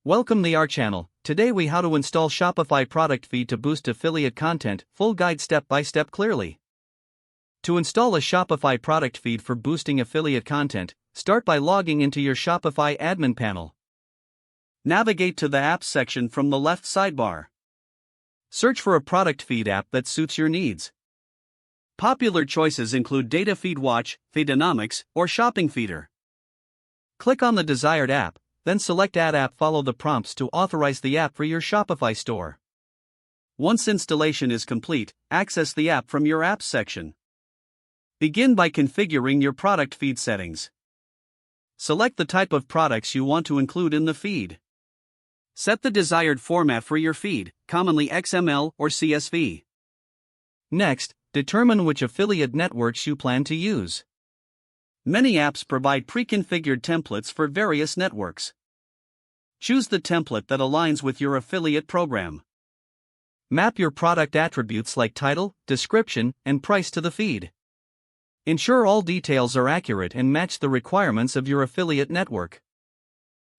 Welcome to our channel. Today we how to install Shopify product feed to boost affiliate content, full guide step by step clearly. To install a Shopify product feed for boosting affiliate content, start by logging into your Shopify admin panel. Navigate to the apps section from the left sidebar. Search for a product feed app that suits your needs. Popular choices include Data Feed Watch, Feedonomics, or Shopping Feeder. Click on the desired app, then select Add App. Follow the prompts to authorize the app for your Shopify store. Once installation is complete, access the app from your Apps section. Begin by configuring your product feed settings. Select the type of products you want to include in the feed. Set the desired format for your feed, commonly XML or CSV. Next, determine which affiliate networks you plan to use. Many apps provide pre-configured templates for various networks. Choose the template that aligns with your affiliate program. Map your product attributes like title, description, and price to the feed. Ensure all details are accurate and match the requirements of your affiliate network.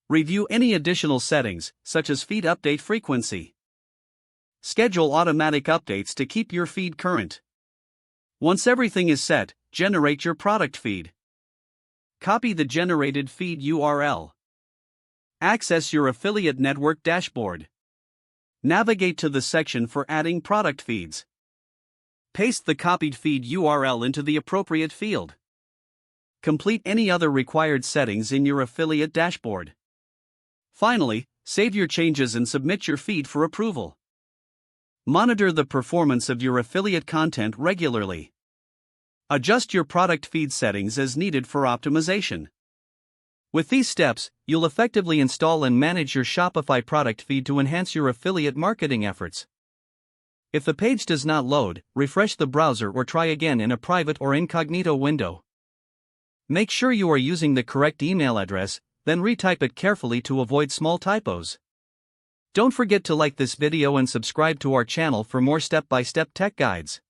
Review any additional settings, such as feed update frequency. Schedule automatic updates to keep your feed current. Once everything is set, generate your product feed. Copy the generated feed URL. Access your affiliate network dashboard. Navigate to the section for adding product feeds. Paste the copied feed URL into the appropriate field. Complete any other required settings in your affiliate dashboard. Finally, save your changes and submit your feed for approval. Monitor the performance of your affiliate content regularly. Adjust your product feed settings as needed for optimization. With these steps, you'll effectively install and manage your Shopify product feed to enhance your affiliate marketing efforts. If the page does not load, refresh the browser or try again in a private or incognito window. Make sure you are using the correct email address, then retype it carefully to avoid small typos. Don't forget to like this video and subscribe to our channel for more step-by-step tech guides.